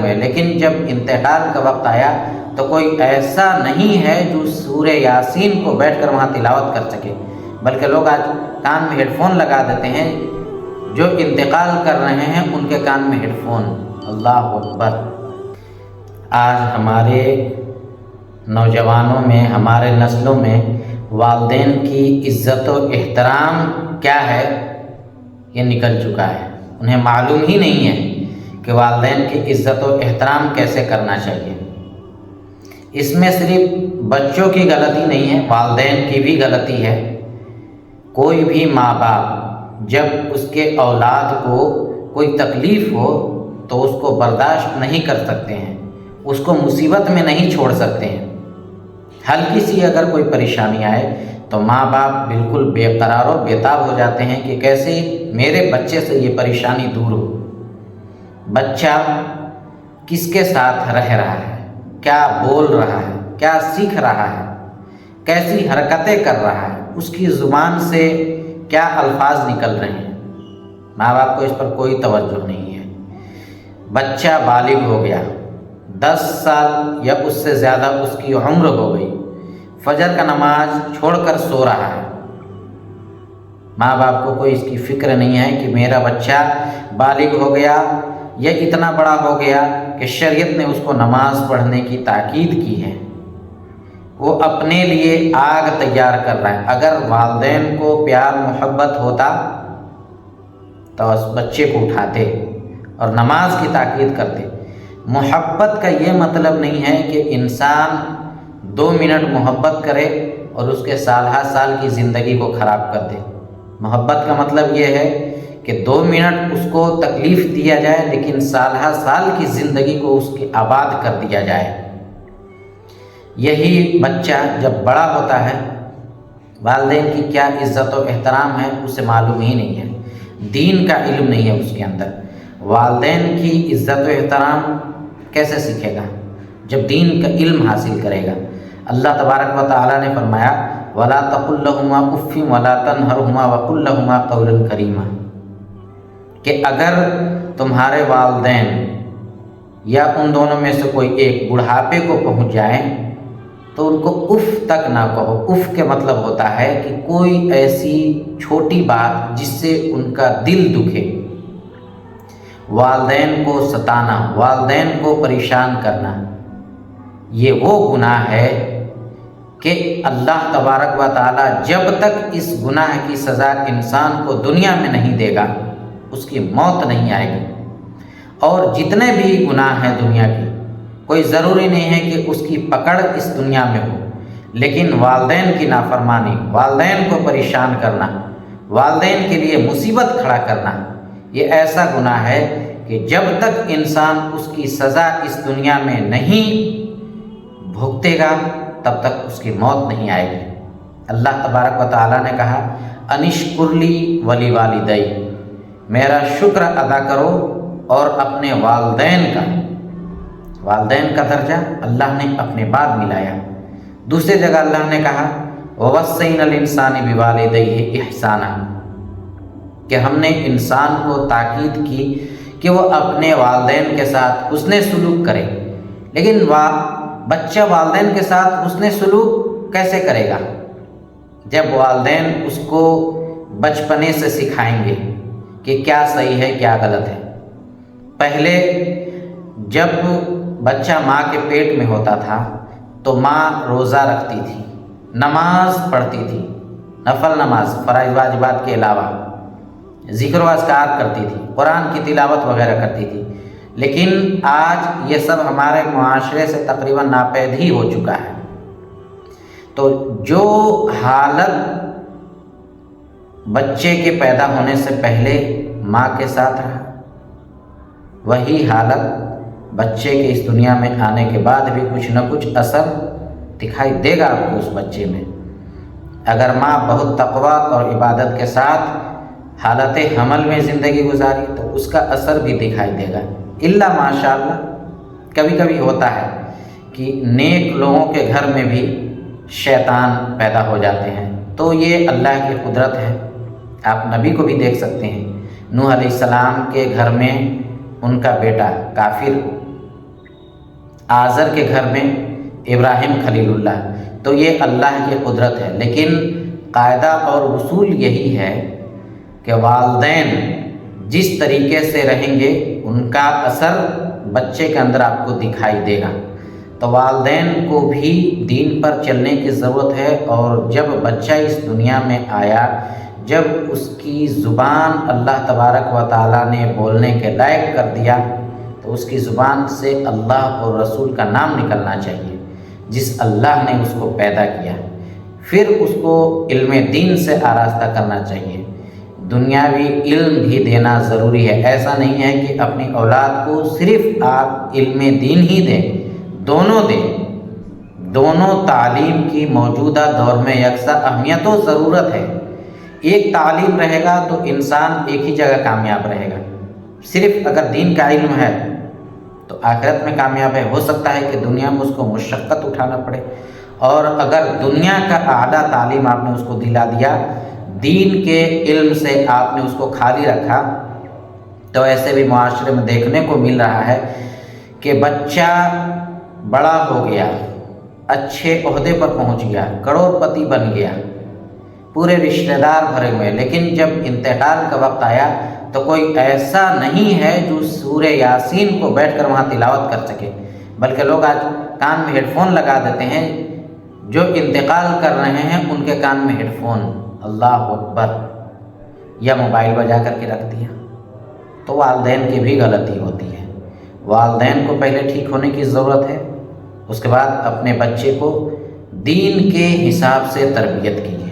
میں، لیکن جب انتقال کا وقت آیا تو کوئی ایسا نہیں ہے جو سورہ یاسین کو بیٹھ کر وہاں تلاوت کر سکے، بلکہ لوگ آج کان میں ہیڈ فون لگا دیتے ہیں، جو انتقال کر رہے ہیں ان کے کان میں ہیڈ فون۔ اللہ اکبر! آج ہمارے نوجوانوں میں، ہمارے نسلوں میں والدین کی عزت و احترام کیا ہے یہ نکل چکا ہے۔ انہیں معلوم ہی نہیں ہے کہ والدین کی عزت و احترام کیسے کرنا چاہیے۔ اس میں صرف بچوں کی غلطی نہیں ہے، والدین کی بھی غلطی ہے۔ کوئی بھی ماں باپ جب اس کے اولاد کو کوئی تکلیف ہو تو اس کو برداشت نہیں کر سکتے ہیں، اس کو مصیبت میں نہیں چھوڑ سکتے ہیں۔ ہلکی سی اگر کوئی پریشانی آئے تو ماں باپ بالکل بے قرار و بےتاب ہو جاتے ہیں کہ کیسے میرے بچے سے یہ پریشانی دور ہو۔ بچہ کس کے ساتھ رہ رہا ہے، کیا بول رہا ہے، کیا سیکھ رہا ہے، کیسی حرکتیں کر رہا ہے، اس کی زبان سے کیا الفاظ نکل رہے ہیں، ماں باپ کو اس پر کوئی توجہ نہیں ہے۔ بچہ بالغ ہو گیا، 10 سال یا اس سے زیادہ اس کی عمر ہو گئی، فجر کا نماز چھوڑ کر سو رہا ہے، ماں باپ کو کوئی اس کی فکر نہیں ہے کہ میرا بچہ بالغ ہو گیا یا اتنا بڑا ہو گیا کہ شریعت نے اس کو نماز پڑھنے کی تاکید کی ہے۔ وہ اپنے لیے آگ تیار کر رہا ہے۔ اگر والدین کو پیار محبت ہوتا تو اس بچے کو اٹھاتے اور نماز کی تاکید کرتے۔ محبت کا یہ مطلب نہیں ہے کہ انسان 2 منٹ محبت کرے اور اس کے سالہ سال کی زندگی کو خراب کر دے۔ محبت کا مطلب یہ ہے کہ 2 منٹ اس کو تکلیف دیا جائے لیکن سالہ سال کی زندگی کو اس کی آباد کر دیا جائے۔ یہی بچہ جب بڑا ہوتا ہے والدین کی کیا عزت و احترام ہے اسے معلوم ہی نہیں ہے، دین کا علم نہیں ہے اس کے اندر۔ والدین کی عزت و احترام کیسے سیکھے گا؟ جب دین کا علم حاصل کرے گا۔ اللہ تبارک و تعالیٰ نے فرمایا وَلَا تَقُلْ لَهُمَا أُفٍّ وَلَا تَنْهَرْهُمَا وَقُلْ لَهُمَا قَوْلًا كَرِيمًا، کہ اگر تمہارے والدین یا ان دونوں میں سے کوئی ایک بڑھاپے کو پہنچ جائیں تو ان کو اف تک نہ کہو۔ اف کے مطلب ہوتا ہے کہ کوئی ایسی چھوٹی بات جس سے ان کا دل دکھے، والدین کو ستانا، والدین کو پریشان کرنا، یہ وہ گناہ ہے کہ اللہ تبارک و تعالیٰ جب تک اس گناہ کی سزا انسان کو دنیا میں نہیں دے گا اس کی موت نہیں آئے گی۔ اور جتنے بھی گناہ ہیں دنیا کی، کوئی ضروری نہیں ہے کہ اس کی پکڑ اس دنیا میں ہو، لیکن والدین کی نافرمانی، والدین کو پریشان کرنا، والدین کے لیے مصیبت کھڑا کرنا، یہ ایسا گناہ ہے کہ جب تک انسان اس کی سزا اس دنیا میں نہیں بھگتے گا تب تک اس کی موت نہیں آئے گی۔ اللہ تبارک و تعالیٰ نے کہا انشکر لی ولی والدی، میرا شکر ادا کرو اور اپنے والدین کا درجہ اللہ نے اپنے بعد ملایا۔ دوسری جگہ اللہ نے کہا وَوَصَّيْنَا الْإِنسَانَ بِوَالِدَيْهِ إِحْسَانًا، کہ ہم نے انسان کو تاکید کی کہ وہ اپنے والدین کے ساتھ حسن سلوک کرے۔ لیکن بچہ والدین کے ساتھ حسن سلوک کیسے کرے گا؟ جب والدین اس کو بچپنے سے سکھائیں گے کہ کیا صحیح ہے کیا غلط ہے۔ پہلے جب بچہ ماں کے پیٹ میں ہوتا تھا تو ماں روزہ رکھتی تھی، نماز پڑھتی تھی، نفل نماز فرائض واجبات کے علاوہ، ذکر و اذکار کرتی تھی، قرآن کی تلاوت وغیرہ کرتی تھی۔ لیکن آج یہ سب ہمارے معاشرے سے تقریباً ناپید ہی ہو چکا ہے۔ تو جو حالت بچے کے پیدا ہونے سے پہلے ماں کے ساتھ رہا، وہی حالت بچے کے اس دنیا میں آنے کے بعد بھی کچھ نہ کچھ اثر دکھائی دے گا آپ کو اس بچے میں۔ اگر ماں بہت تقویٰ اور عبادت کے ساتھ حالت حمل میں زندگی گزاری تو اس کا اثر بھی دکھائی دے گا۔ الا ماشاء اللہ کبھی کبھی ہوتا ہے کہ نیک لوگوں کے گھر میں بھی شیطان پیدا ہو جاتے ہیں، تو یہ اللہ کی قدرت ہے۔ آپ نبی کو بھی دیکھ سکتے ہیں، نوح علیہ السلام کے گھر میں ان کا بیٹا کافر آزر کے گھر میں ابراہیم خلیل اللہ، تو یہ اللہ کی قدرت ہے۔ لیکن قاعدہ اور اصول یہی ہے کہ والدین جس طریقے سے رہیں گے ان کا اثر بچے کے اندر آپ کو دکھائی دے گا۔ تو والدین کو بھی دین پر چلنے کی ضرورت ہے، اور جب بچہ اس دنیا میں آیا، جب اس کی زبان اللہ تبارک و تعالیٰ نے بولنے کے لائق کر دیا، تو اس کی زبان سے اللہ اور رسول کا نام نکلنا چاہیے جس اللہ نے اس کو پیدا کیا۔ پھر اس کو علم دین سے آراستہ کرنا چاہیے، دنیاوی علم بھی دینا ضروری ہے۔ ایسا نہیں ہے کہ اپنی اولاد کو صرف آپ علم دین ہی دیں، دونوں دیں۔ دونوں تعلیم کی موجودہ دور میں یکساں اہمیت و ضرورت ہے۔ ایک تعلیم رہے گا تو انسان ایک ہی جگہ کامیاب رہے گا۔ صرف اگر دین کا علم ہے تو آخرت میں کامیاب ہے، ہو سکتا ہے کہ دنیا میں اس کو مشقت اٹھانا پڑے، اور اگر دنیا کا اعلیٰ تعلیم آپ نے اس کو دلا دیا، دین کے علم سے آپ نے اس کو خالی رکھا، تو ایسے بھی معاشرے میں دیکھنے کو مل رہا ہے کہ بچہ بڑا ہو گیا، اچھے عہدے پر پہنچ گیا، کروڑ پتی بن گیا، پورے رشتہ دار بھرے ہوئے، لیکن جب انتقال کا وقت آیا تو کوئی ایسا نہیں ہے جو سورہ یاسین کو بیٹھ کر وہاں تلاوت کر سکے، بلکہ لوگ آج کان میں ہیڈ فون لگا دیتے ہیں، جو انتقال کر رہے ہیں ان کے کان میں ہیڈ فون، اللہ اکبر، یا موبائل بجا کر کے رکھ دیا۔ تو والدین کی بھی غلطی ہوتی ہے۔ والدین کو پہلے ٹھیک ہونے کی ضرورت ہے، اس کے بعد اپنے بچے کو دین کے حساب سے تربیت کیجیے۔